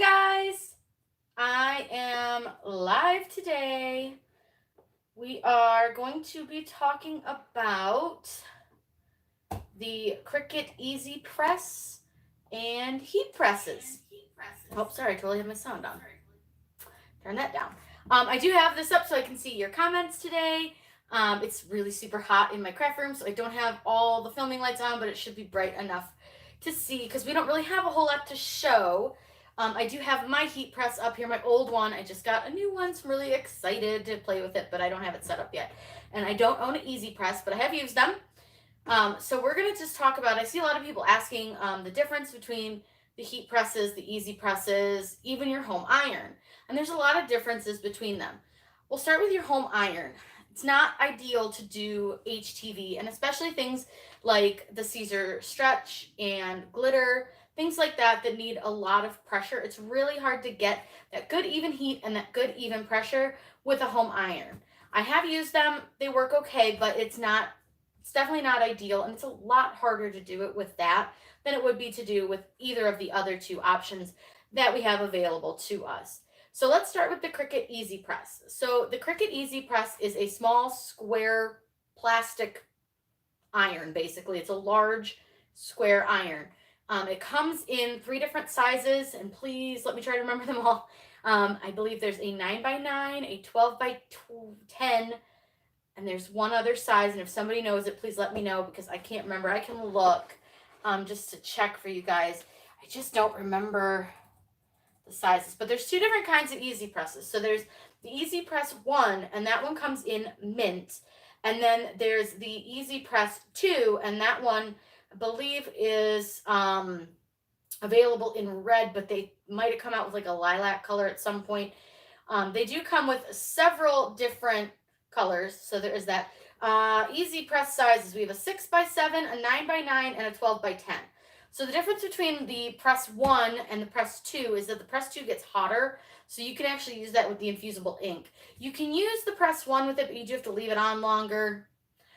Hi guys, I am live today. We are going to be talking about the Cricut Easy Press and heat presses. Oh, sorry, I totally have my sound on. Turn that down. I do have this up so I can see your comments today. It's really super hot in my craft room, so I don't have all the filming lights on, but it should be bright enough to see because we don't really have a whole lot to show. I do have my heat press up here, my old one. I just got a new one, so I'm really excited to play with it, but I don't have it set up yet. And I don't own an Easy Press, but I have used them. So we're going to just talk about, I see a lot of people asking the difference between the heat presses, the Easy Presses, even your home iron. And there's a lot of differences between them. We'll start with your home iron. It's not ideal to do HTV, and especially things like the Caesar stretch and glitter, things like that that need a lot of pressure. It's really hard to get that good even heat and that good even pressure with a home iron. I have used them. They work okay, but it's definitely not ideal, and it's a lot harder to do it with that than it would be to do with either of the other two options that we have available to us. So let's start with the Cricut Easy Press. So the Cricut Easy Press is a small square plastic iron, basically. It's a large square iron. It comes in 3 different sizes, and please let me try to remember them all. I believe there's a 9x9, a 12x10, and there's one other size, and if somebody knows it, please let me know because I can't remember. I can look just to check for you guys. I just don't remember the sizes, but there's 2 different kinds of Easy Presses. So there's the Easy Press 1, and that one comes in mint, and then there's the Easy Press 2, and that one I believe is available in red, but they might have come out with like a lilac color at some point. They do come with several different colors. So there is that Easy Press sizes. We have a 6x7, a 9x9, and a 12x10. So the difference between the Press 1 and the Press 2 is that the Press 2 gets hotter, so you can actually use that with the infusible ink. You can use the Press 1 with it, but you do have to leave it on longer.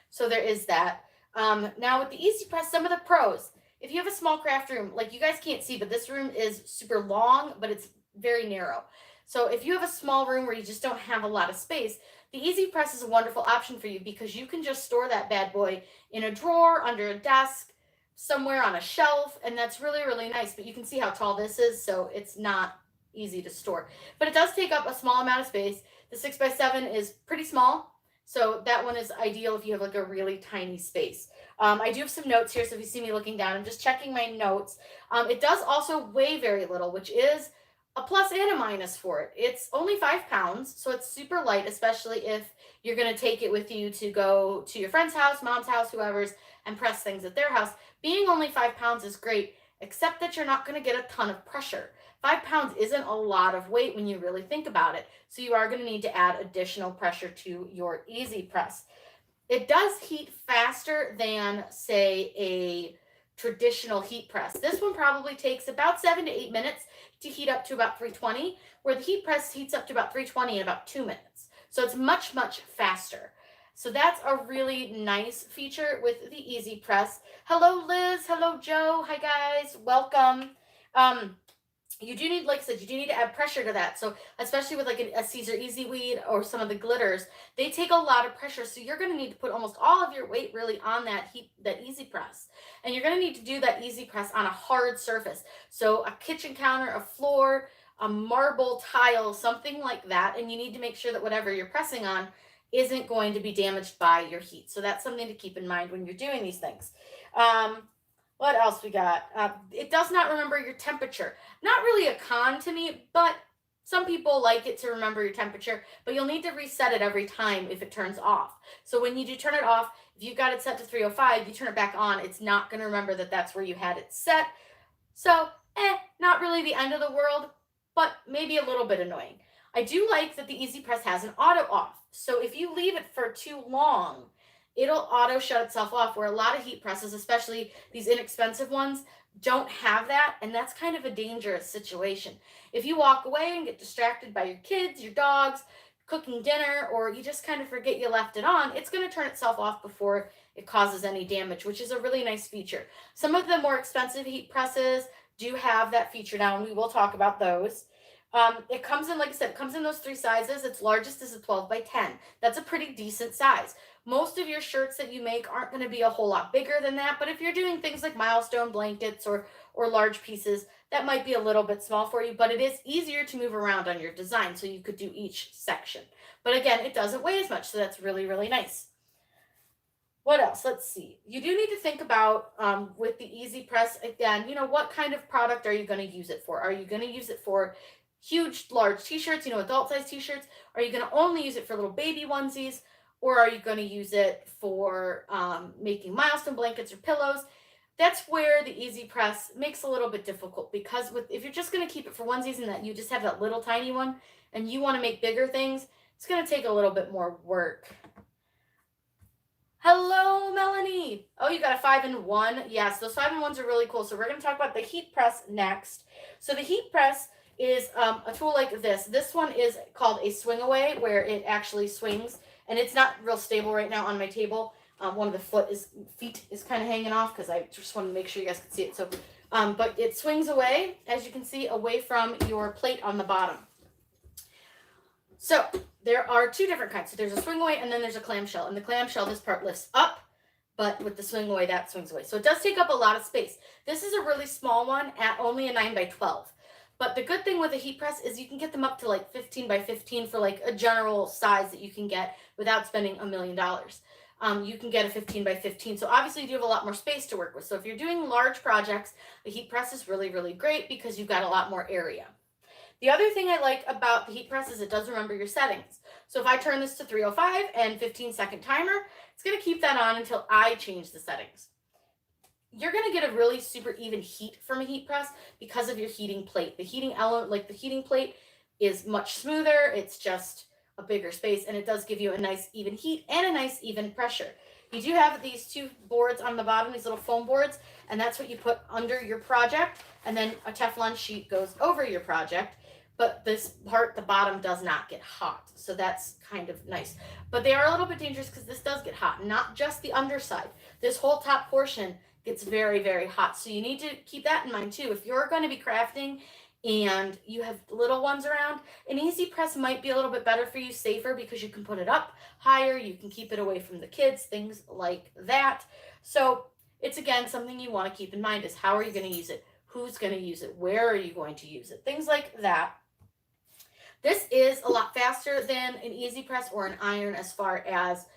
So there is that. Now with the Easy Press, some of the pros. If you have a small craft room, like you guys can't see, but this room is super long, but it's very narrow. So if you have a small room where you just don't have a lot of space, the Easy Press is a wonderful option for you because you can just store that bad boy in a drawer, under a desk, somewhere on a shelf, and that's really, really nice. But you can see how tall this is, so it's not easy to store. But it does take up a small amount of space. The 6x7 is pretty small, so that one is ideal if you have like a really tiny space. I do have some notes here, so if you see me looking down, I'm just checking my notes. It does also weigh very little, which is a plus and a minus for it. It's only 5 pounds, so it's super light, especially if you're going to take it with you to go to your friend's house, mom's house, whoever's, and press things at their house. Being only 5 pounds is great, except that you're not going to get a ton of pressure. 5 pounds isn't a lot of weight when you really think about it, so you are going to need to add additional pressure to your Easy Press. It does heat faster than, say, a traditional heat press. This one probably takes about 7 to 8 minutes to heat up to about 320, where the heat press heats up to about 320 in about 2 minutes. So it's much, much faster. So that's a really nice feature with the Easy Press. Hello, Liz. Hello, Joe. Hi, guys. Welcome. You do need, like I said, you do need to add pressure to that. So especially with like a Caesar Easy Weed or some of the glitters, they take a lot of pressure. So you're going to need to put almost all of your weight really on that Easy Press. And you're going to need to do that Easy Press on a hard surface. So a kitchen counter, a floor, a marble tile, something like that. And you need to make sure that whatever you're pressing on isn't going to be damaged by your heat. So that's something to keep in mind when you're doing these things. What else we got? It does not remember your temperature. Not really a con to me, but some people like it to remember your temperature, but you'll need to reset it every time if it turns off. So when you do turn it off, if you've got it set to 305, you turn it back on, it's not going to remember that that's where you had it set. So, not really the end of the world, but maybe a little bit annoying. I do like that the Easy Press has an auto off. So if you leave it for too long, it'll auto shut itself off, where a lot of heat presses, especially these inexpensive ones, don't have that, and that's kind of a dangerous situation. If you walk away and get distracted by your kids, your dogs, cooking dinner, or you just kind of forget you left it on, it's going to turn itself off before it causes any damage, which is a really nice feature. Some of the more expensive heat presses do have that feature now, and we will talk about those. It comes in, like I said, it comes in those 3 sizes. Its largest is a 12 by 10. That's a pretty decent size. Most of your shirts that you make aren't going to be a whole lot bigger than that, but if you're doing things like milestone blankets or large pieces, that might be a little bit small for you, but it is easier to move around on your design, so you could do each section. But again, it doesn't weigh as much, so that's really, really nice. What else? Let's see. You do need to think about, with the Easy Press, again, what kind of product are you going to use it for? Are you going to use it for huge, large t-shirts, adult size t-shirts? Are you going to only use it for little baby onesies? Or are you going to use it for making milestone blankets or pillows? That's where the Easy Press makes a little bit difficult, because if you're just going to keep it for onesies and that you just have that little tiny one and you want to make bigger things, it's going to take a little bit more work. Hello, Melanie. Oh, you got a 5-in-1. Yes, those 5-in-1s are really cool. So we're going to talk about the heat press next. So the heat press is a tool like this. This one is called a swing away, where it actually swings, and it's not real stable right now on my table. One of the feet is kind of hanging off because I just wanted to make sure you guys could see it. So, but it swings away, as you can see, away from your plate on the bottom. So there are 2 different kinds. So there's a swing away and then there's a clamshell. And the clamshell, this part lifts up, but with the swing away, that swings away. So it does take up a lot of space. This is a really small one at only a 9 by 12. But the good thing with a heat press is you can get them up to like 15 by 15 for like a general size that you can get without spending $1 million. You can get a 15 by 15. So obviously you do have a lot more space to work with. So if you're doing large projects, the heat press is really, really great because you've got a lot more area. The other thing I like about the heat press is it does remember your settings. So if I turn this to 305 and 15-second timer, it's going to keep that on until I change the settings. You're going to get a really super even heat from a heat press because of your heating plate. The heating element, like the heating plate, is much smoother. It's just a bigger space, and it does give you a nice even heat and a nice even pressure. You do have these 2 boards on the bottom, these little foam boards, and that's what you put under your project, and then a Teflon sheet goes over your project. But this part, the bottom, does not get hot. So that's kind of nice. But they are a little bit dangerous because this does get hot, not just the underside. This whole top portion gets very, very hot. So you need to keep that in mind too. If you're going to be crafting and you have little ones around, an Easy Press might be a little bit better for you, safer, because you can put it up higher. You can keep it away from the kids, things like that. So it's, again, something you want to keep in mind is how are you going to use it? Who's going to use it? Where are you going to use it? Things like that. This is a lot faster than an Easy Press or an iron as far as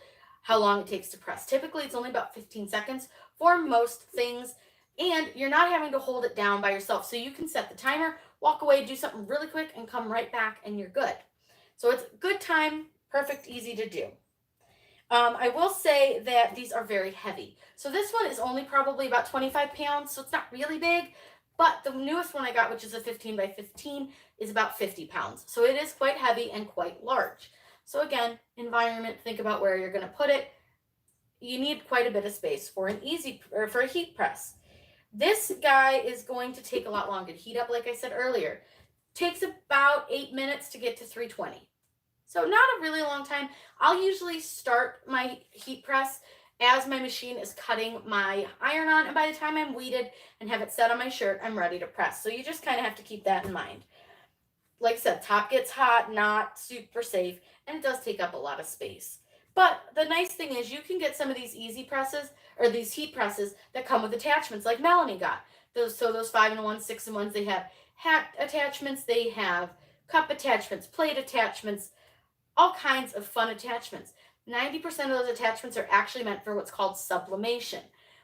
how long it takes to press. Typically, it's only about 15 seconds for most things, and you're not having to hold it down by yourself. So you can set the timer, walk away, do something really quick, and come right back, and you're good. So it's good time, perfect, easy to do. I will say that these are very heavy. So this one is only probably about 25 pounds, so it's not really big. But the newest one I got, which is a 15 by 15, is about 50 pounds. So it is quite heavy and quite large. So again, environment, think about where you're going to put it. You need quite a bit of space for for a heat press. This guy is going to take a lot longer to heat up, like I said earlier. Takes about 8 minutes to get to 320. So not a really long time. I'll usually start my heat press as my machine is cutting my iron on, and by the time I'm weeded and have it set on my shirt, I'm ready to press. So you just kind of have to keep that in mind. Like I said, top gets hot, not super safe, and it does take up a lot of space. But the nice thing is you can get some of these Easy Presses or these heat presses that come with attachments like Melanie got. Those 5-in-1, 6-in-1s, they have hat attachments, they have cup attachments, plate attachments, all kinds of fun attachments. 90% of those attachments are actually meant for what's called sublimation.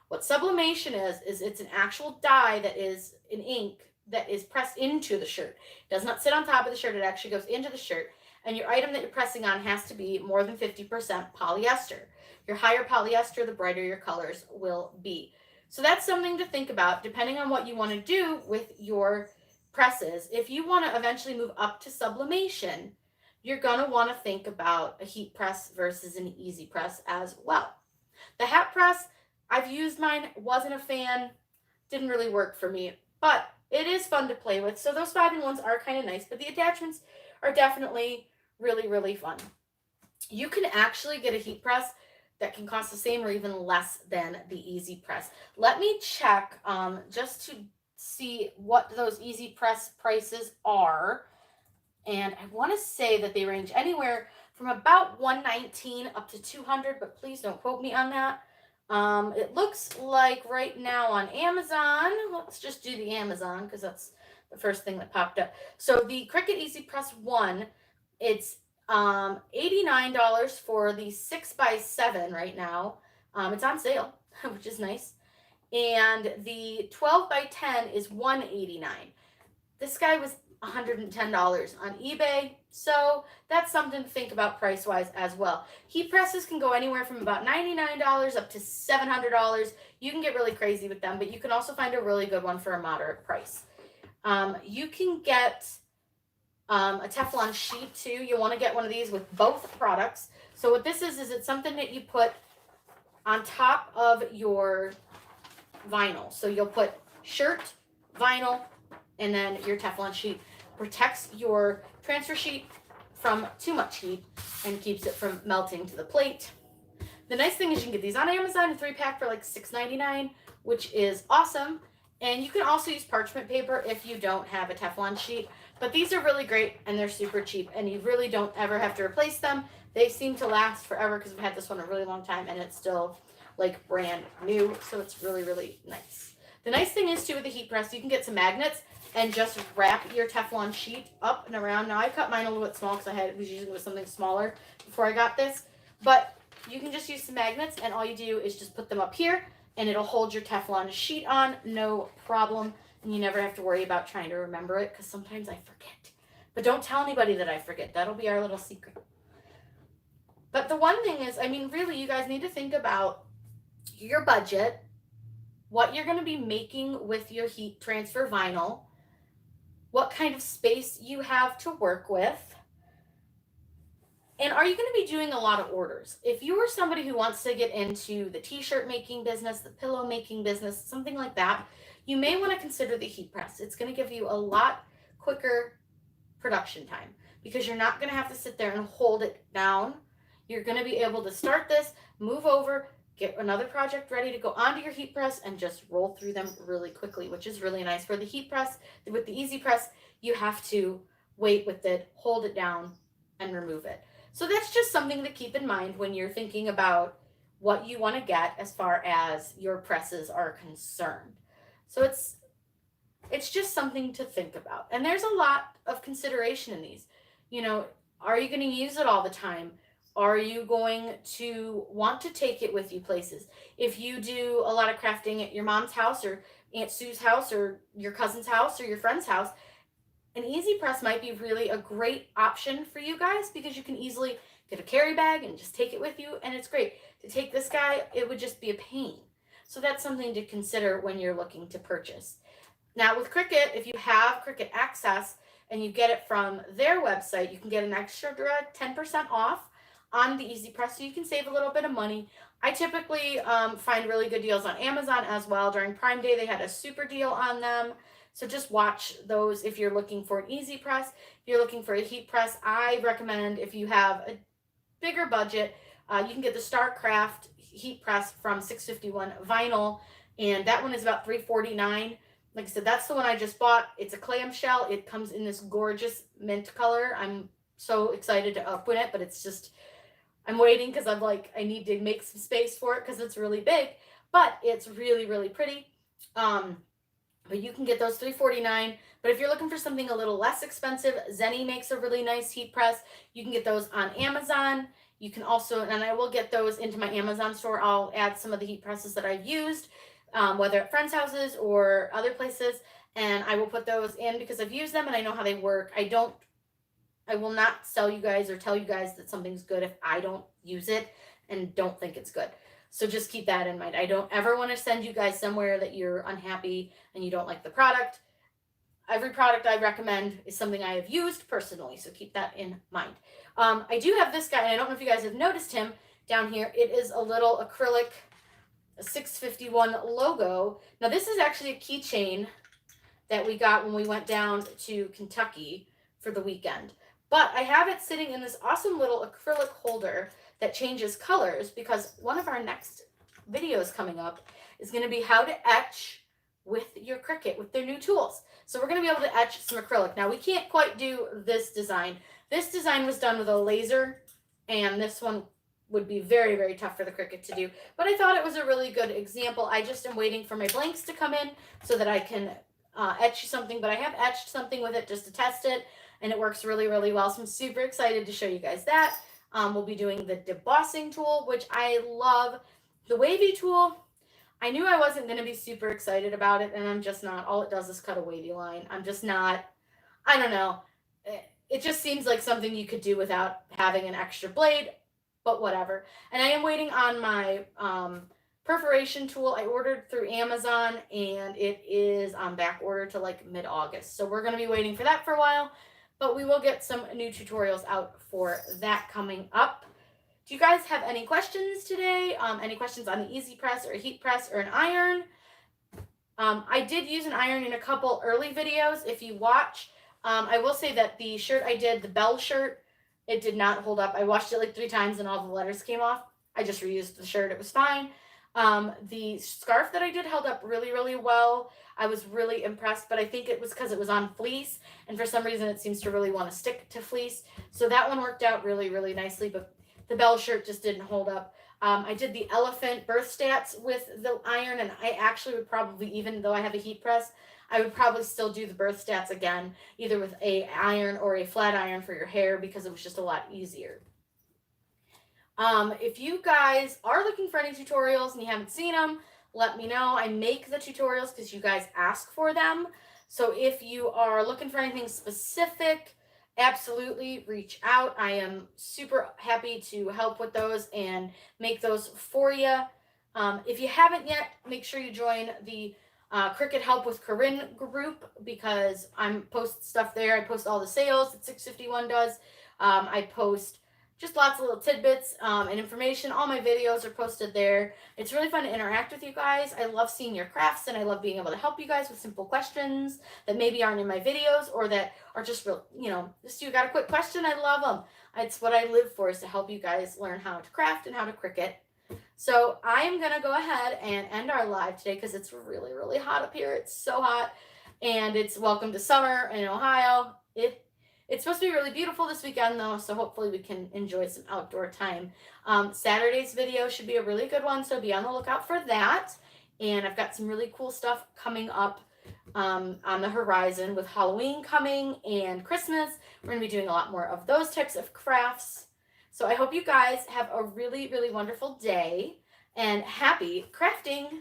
What sublimation is it's an actual dye that is an ink that is pressed into the shirt. It does not sit on top of the shirt. It actually goes into the shirt. And your item that you're pressing on has to be more than 50% polyester. Your higher polyester, the brighter your colors will be. So that's something to think about depending on what you want to do with your presses. If you want to eventually move up to sublimation, you're going to want to think about a heat press versus an Easy Press as well. The hat press, I've used mine, wasn't a fan, didn't really work for me, but it is fun to play with. So those 5-in-1s are kind of nice, but the attachments are definitely really, really fun. You can actually get a heat press that can cost the same or even less than the Easy Press. Let me check just to see what those easy press prices are. And I want to say that they range anywhere from about $119 up to $200, but please don't quote me on that. It looks like right now on Amazon, let's just do the Amazon because that's the first thing that popped up. So the Cricut Easy Press 1, it's $89 for the 6x7 right now. It's on sale, which is nice. And the 12x10 is $189. This guy was $110 on eBay, so that's something to think about price-wise as well. Heat presses can go anywhere from about $99 up to $700. You can get really crazy with them, but you can also find a really good one for a moderate price. You can get a Teflon sheet too. You want to get one of these with both products. So what this is it's something that you put on top of your vinyl. So you'll put shirt, vinyl, and then your Teflon sheet. Protects your transfer sheet from too much heat and keeps it from melting to the plate. The nice thing is you can get these on Amazon, a 3-pack for like $6.99, which is awesome. And you can also use parchment paper if you don't have a Teflon sheet. But these are really great and they're super cheap and you really don't ever have to replace them. They seem to last forever because we've had this one a really long time and it's still like brand new. So it's really, really nice. The nice thing is too with the heat press, you can get some magnets and just wrap your Teflon sheet up and around. Now I cut mine a little bit small because I was using it with something smaller before I got this. But you can just use some magnets and all you do is just put them up here and it'll hold your Teflon sheet on, no problem. And you never have to worry about trying to remember it because sometimes I forget. But don't tell anybody that I forget. That'll be our little secret. But the one thing is, I mean, really, you guys need to think about your budget, what you're going to be making with your heat transfer vinyl, what kind of space you have to work with, and are you going to be doing a lot of orders? If you are somebody who wants to get into the t-shirt making business, the pillow making business, something like that, you may want to consider the heat press. It's going to give you a lot quicker production time because you're not going to have to sit there and hold it down. You're going to be able to start this, move over, get another project ready to go onto your heat press and just roll through them really quickly, which is really nice. For the heat press, with the easy press, you have to wait with it, hold it down, and remove it. So that's just something to keep in mind when you're thinking about what you want to get as far as your presses are concerned. So it's just something to think about. And there's a lot of consideration in these. You know, are you going to use it all the time? Are you going to want to take it with you places? If you do a lot of crafting at your mom's house or Aunt Sue's house or your cousin's house or your friend's house, an easy press might be really a great option for you guys because you can easily get a carry bag and just take it with you, and it's great. To take this guy, it would just be a pain. So that's something to consider when you're looking to purchase. Now with Cricut, if you have Cricut Access and you get it from their website, you can get an extra 10% off on the easy press, so you can save a little bit of money. I typically find really good deals on Amazon as well. During Prime Day, they had a super deal on them. So just watch those if you're looking for an easy press. If you're looking for a heat press, I recommend if you have a bigger budget, you can get the StarCraft heat press from 651 vinyl, and that one is about $349. Like I said, that's the one I just bought. It's a clamshell. It comes in this gorgeous mint color. I'm so excited to open it, but it's just, I'm waiting because I'm like, I need to make some space for it because it's really big, but it's really, really pretty. But you can get those $349. But if you're looking for something a little less expensive, Zenny makes a really nice heat press. You can get those on Amazon. You can also, and I will get those into my Amazon store. I'll add some of the heat presses that I've used, whether at friends' houses or other places, and I will put those in because I've used them and I know how they work. I will not sell you guys or tell you guys that something's good if I don't use it and don't think it's good. So just keep that in mind. I don't ever want to send you guys somewhere that you're unhappy and you don't like the product. Every product I recommend is something I have used personally, so keep that in mind. I do have this guy, and I don't know if you guys have noticed him down here. It is a little acrylic 651 logo. Now this is actually a keychain that we got when we went down to Kentucky for the weekend. But I have it sitting in this awesome little acrylic holder that changes colors because one of our next videos coming up is going to be how to etch with your Cricut, with their new tools. So we're going to be able to etch some acrylic. Now we can't quite do this design. This design was done with a laser, and this one would be very, very tough for the Cricut to do. But I thought it was a really good example. I just am waiting for my blanks to come in so that I can etch something, but I have etched something with it just to test it, and it works really, really well. So I'm super excited to show you guys that. We'll be doing the debossing tool, which I love. The wavy tool, I knew I wasn't going to be super excited about it, and I'm just not. All it does is cut a wavy line. I'm just not, I don't know. It just seems like something you could do without having an extra blade, but whatever. And I am waiting on my perforation tool. I ordered through Amazon, and it is on back order to like mid-August. So we're going to be waiting for that for a while, but we will get some new tutorials out for that coming up. Do you guys have any questions today? Any questions on the easy press or a heat press or an iron? I did use an iron in a couple early videos. If you watch, I will say that the shirt I did, the bell shirt, it did not hold up. I washed it like 3 times and all the letters came off. I just reused the shirt. It was fine. The scarf that I did held up really, really well. I was really impressed, but I think it was because it was on fleece, and for some reason it seems to really want to stick to fleece. So that one worked out really, really nicely, but the bell shirt just didn't hold up. I did the elephant birth stats with the iron, and I actually would probably, even though I have a heat press, I would probably still do the birth stats again, either with a iron or a flat iron for your hair, because it was just a lot easier. If you guys are looking for any tutorials and you haven't seen them, let me know. I make the tutorials because you guys ask for them. So if you are looking for anything specific, absolutely reach out. I am super happy to help with those and make those for you. If you haven't yet, make sure you join the Cricut Help with Corinne group, because I post stuff there. I post all the sales that 651 does. I post just lots of little tidbits and information. All my videos are posted there. It's really fun to interact with you guys. I love seeing your crafts, and I love being able to help you guys with simple questions that maybe aren't in my videos, or that are just real, just you got a quick question. I love them. It's what I live for, is to help you guys learn how to craft and how to Cricut. So I am going to go ahead and end our live today because it's really, really hot up here. It's so hot, and it's welcome to summer in Ohio. It's supposed to be really beautiful this weekend, though, so hopefully we can enjoy some outdoor time. Saturday's video should be a really good one, so be on the lookout for that. And I've got some really cool stuff coming up on the horizon with Halloween coming and Christmas. We're going to be doing a lot more of those types of crafts. So I hope you guys have a really, really wonderful day, and happy crafting!